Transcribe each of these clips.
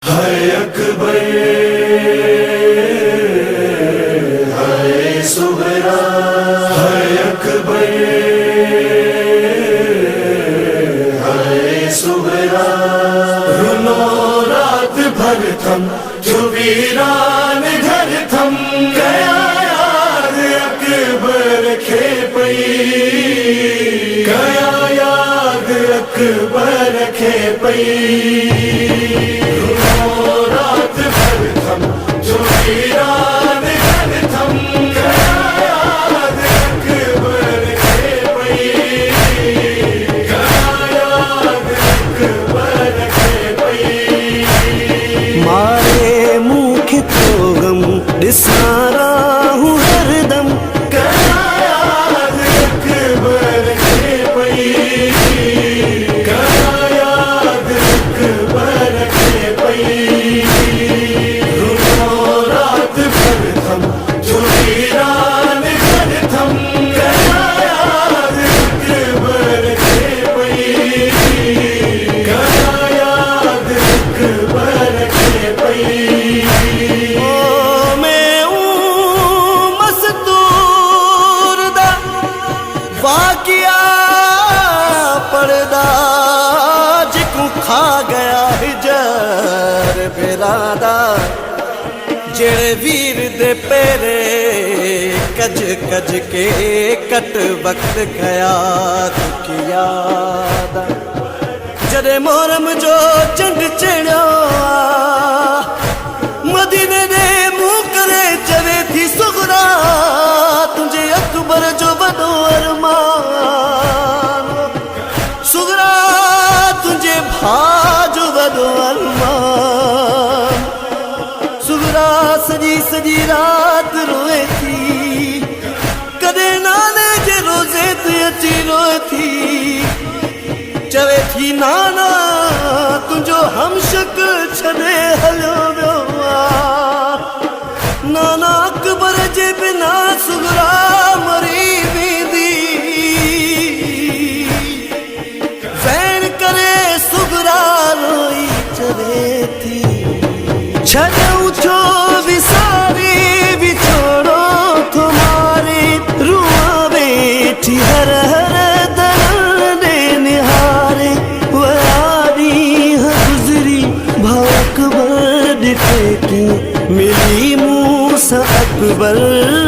हाय अकबर हाय सुगरा, हाय अकबर हाय सुगरा। रुनो रात भर थम जो वीरान घर थम गया याद अकबर खे पई, गया याद अकबर खे पई। मारे मुख तो गम दिसारा हूँ हरदम, याद अकबर खे पई, याद अकबर खे पई। रुनो रात भर थम जो वीरान घर थम याद अकबर खे पई, याद अकबर खे पई। ओ मैं हूँ मस्तूर दा वाकिया पड़दा जिकू खा गया हिजर बिरादा, जेड़े वीर दे पेरे कज कज के कट वक्त गया दुखिया दा। जड़े मोहरम जो चंड चढ़ियो मदीने दे मुंह करे चवे थी सुगरा, तुझे अकबर जो वॾो अरमान, सुगरा तुझे भा जो वॾो अरमान। सुगरा सजी सजी रात रोए थी, कदे नाने जे रोज़े ते अची रोए थी, चवे थी नाना तुझो हम शक्ल छॾे हलियो वियो आ। नाना अकबर जे बिना सुगरा मरी वेंदी, वैण करे सुगरा रोई चवे थी। छॾऊं छो विसारे विछोड़ो तुम्हारे, रुआ वेठी हर हर दर दे निहारे। वयारी गुज़री भाउ अकबर ॾिठे की मिली मूसा अकबर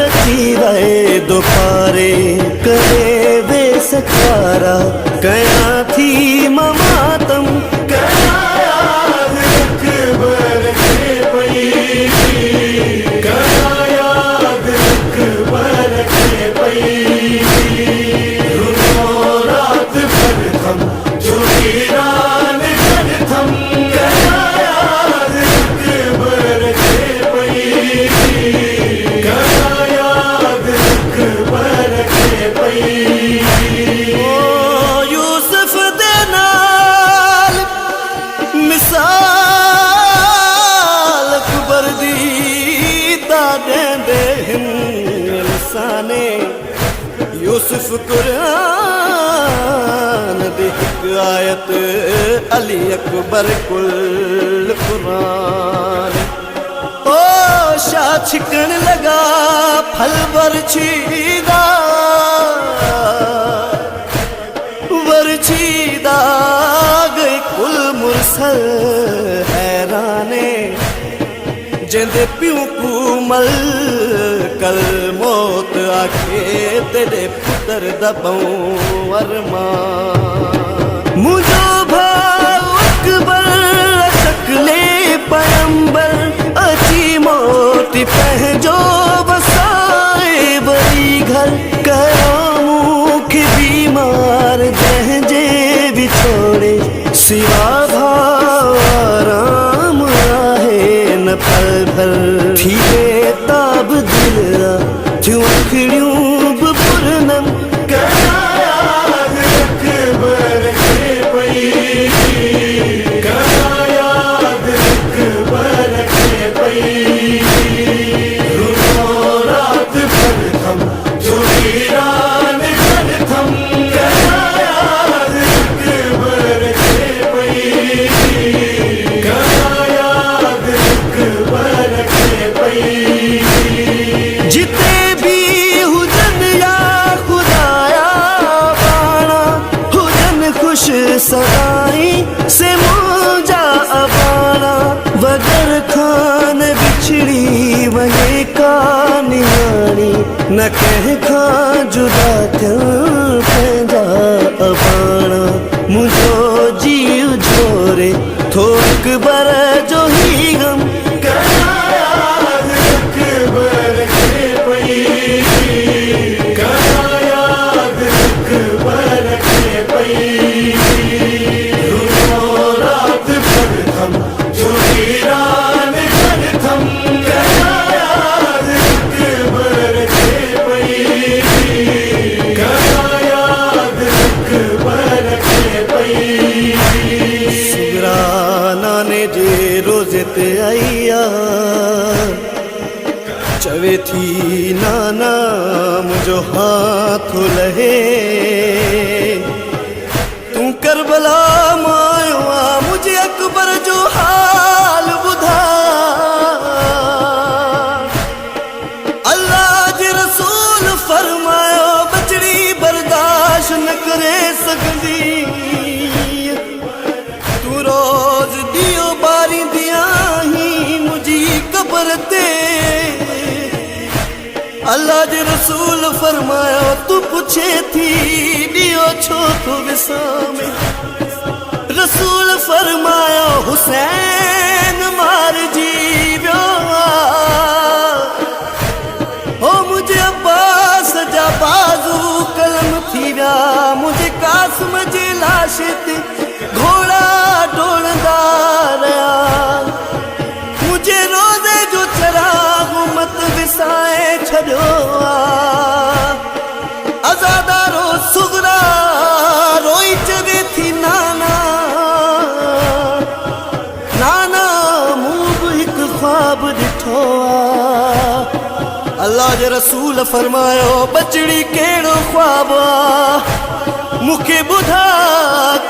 अची वए दोपारे। करे वे सचारा कया थी ममातम, याद अकबर खे पई, याद अकबर खे पई। रुनो रात भर थम जो वीरान घर थम याद अकबर खे पई, याद अकबर खे पई। ओ यूसुफ दे नाल मिसाल अकबर दी तादेंदे इंसाने। यूसुफ कुरान दी हिक आयत अली अकबर कुल कुरान। ओ शाह छिकण लगा फल बरछीदा, बरछीदा गई कुल मुरसल हैराने। जेंदे प्यू कुमल कल मौत आखे तेरे पुत्र दबऊं अरमान। मुझो भाउ अकबर शकले पैगंबर अची मोती पंहिंजो वसाए वरी घर। कया मुख बीमार जंहिंजे विछोड़े सिवा भाउ आराम आहे न पल भर। थी बेताब दिल थियूं अखिड़ियूं बि पुरनम, याद अकबर न कंहिंखां जुदा थियण पंहिंजा अबाणा मुंहिंजो जीव झोरे थो अकबर जो ही गम याद अकबर खे पई याद अकबर खे पई रात भर थम जो वीरान घर थम याद अकबर खे पई याद अकबर खे पई नाने जे रोज़े ते आईया चवे थी नाना मुझो हाथ लहे तू करबला मायो आ मुझे अकबर जो हाल बुधा अल्लाह जे रसूल फरमायो बचड़ी बर्दाश्त न करे सकदी तू रोज दियो बारी दिया ही मुझी कबर ते अल्लाह जे रसूल फरमायो तू पुछे थी दियो छो तो विसामे रसूल फरमायो हुसैन मार जी वियो हो मुझे अब्बास जा बाजू कलम थी विया मुझे कासिम जे लाश ते घोड़ा डोलदा रहा मुझे रोज़े जो चराग मत विसाए छॾियो आज़ादारो सुगरा रोई चवे थी नाना नाना मूं बि हिकु ख्वाब ॾिठो अल्लाह जे रसूल फरमायो बचड़ी कहिड़ो ख्वाब मूंखे ॿुधा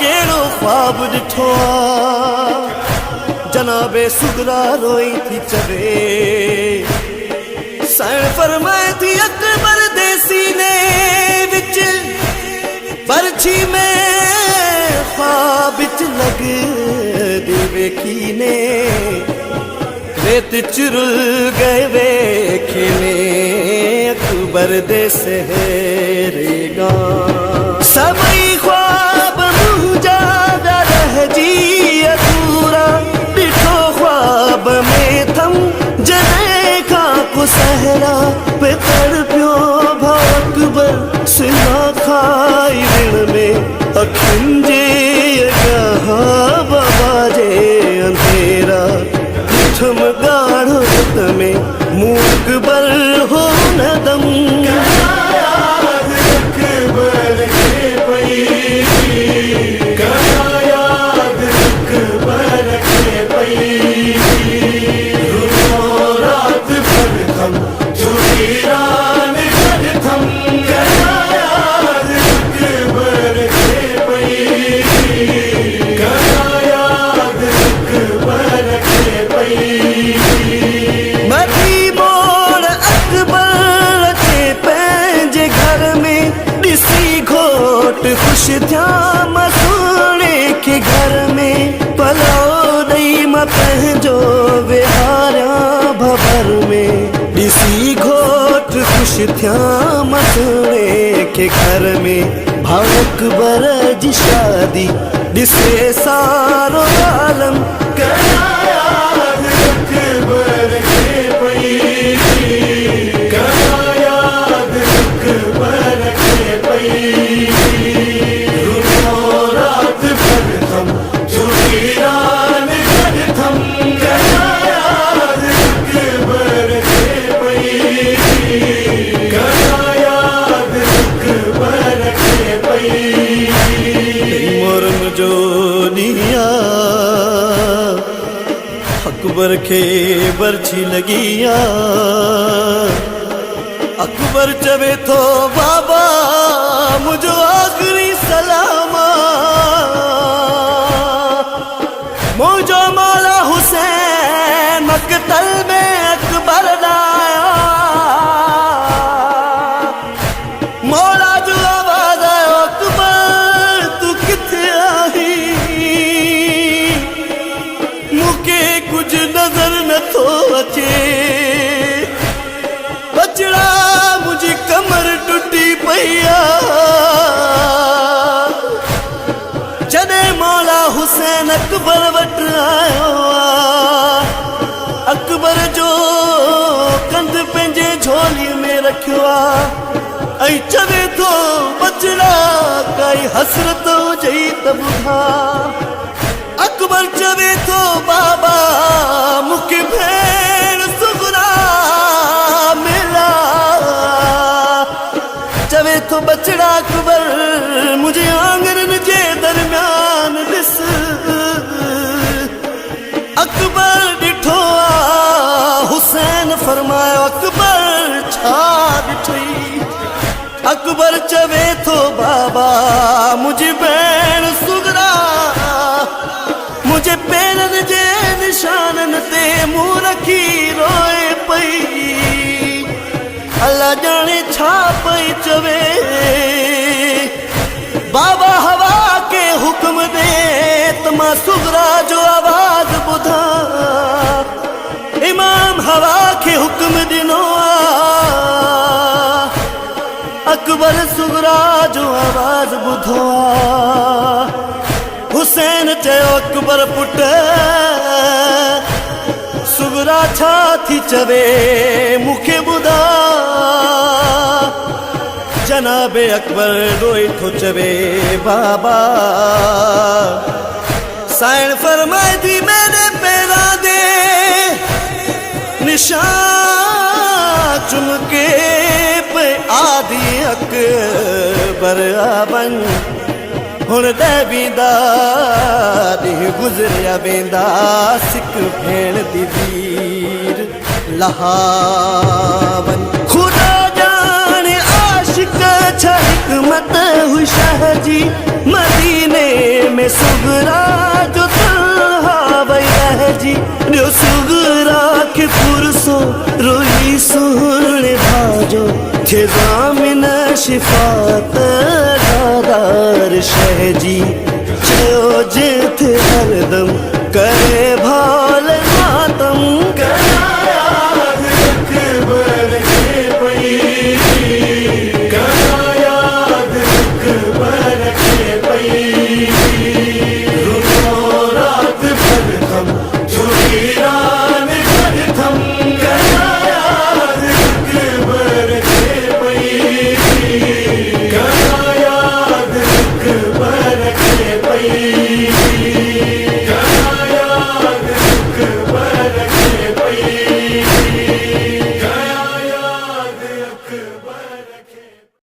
कहिड़ो ख्वाब ॾिठो जनाबे सुगरा रोई थी चवे साइण फरमाए थी अकबर दे सीने विच बरछी में ख्वाब विच लग दी वेखीने रेत चुरुल गए वेखीने अकबर दे सहरे गा सबई ख्वाब मुंहिंजा रहिजी अधूरा ॾिठो ख्वाब में थम जॾहिं खां को सहरा पे तड़पियो भाउ अकबर सिना खाई विण में अखियुनि जे अॻियां बाबा जे अंधेरा ॾिठम ॻाढ़ो रत में मूं अकबर हो न दम याद अकबर खे पई याद अकबर खे पई रात भर थम जो वीरान घर थम याद अकबर खे पई याद अकबर खे पई मधी मोड़ अकबर अचे पंहिंजे घर में ॾिसी घोट ख़ुशि थिया मां सोणे खे घर में पलो ॾेई मां पंहिंजो विहारियां भवर में ॾिसी घोट ख़ुशि थिया मां सोणे खे घर में भाउ अकबर जी शादी ॾिसे सारो आलम याद अकबर खे पई याद अकबर खे पई रात भर थम जो वीरान घर थम याद अकबर खे पई याद अकबर खे पई मोरम जो ॾींहुं अकबर खे बरछी लॻी अकबर चवे थो बाबा मुंहिंजो आख़िरी सलाम मुंहिंजो मौला हुसैन मक़तल में अकबर लाया मौला जो आवाज़ आयो अकबर तू किथे आहीं मूंखे कुझु नज़र नथो अचे बचड़ा मुंहिंजी पईया जॾहिं मौला हुसैन अकबर वटि आयो अकबर जो कंध पंहिंजे झोली में रखियो ऐं चवे थो बचड़ा काई हसरत हुजई त ॿुधा अकबर चवे थो बाबा मूंखे भेण सुगरा मिला चवे थो बचड़ा अकबर मुंहिंजे आंगरनि जे दरमियान ॾिस अकबर ॾिठो हुसैन फरमायो अकबर छा ॾिठई अकबर चवे थो बाबा मुंहिंजी भेण सुगरा मुंहिंजे पेरनि जे निशाननि ते मुंहुं रखी रोए पई अल्लाह ॼाणे छा पई चवे बाबा हवा के हुक्म दे त मां सुगरा जो आवाज़ ॿुधा इमाम हवा के हुक्म ॾिनो अकबर सुगरा जो आवाज़ ॿुधो हुसैन चयो अकबर पुट सुगरा छा थी चवे मूंखे ॿुधा जनाबे अकबर रोई थो चवे बाबा साइण फरमाए थी मेरे पैरा दे निशान चुमके पे आदि अकबर आवन हुन ॾींदा ॾींहुं गुज़रिया वेंदा सिक भेण दी वीर लहावन खुदा ॼाणे आशिक छा हिकमत हुई शाह जी मदीने में सुगरा जो तन्हा वई रहिजी ॾियो सुगरा खे पुरसो रोई सुहिणे भाजो थे ज़ामिन शिफ़ात दादार शह जी चयो जिथे हरदम करे भाल मातम याद अकबर के पई याद अकबर के पई रुको रात भर थम झूठी रान भर थम याद अकबर के पई याद अकबर के पई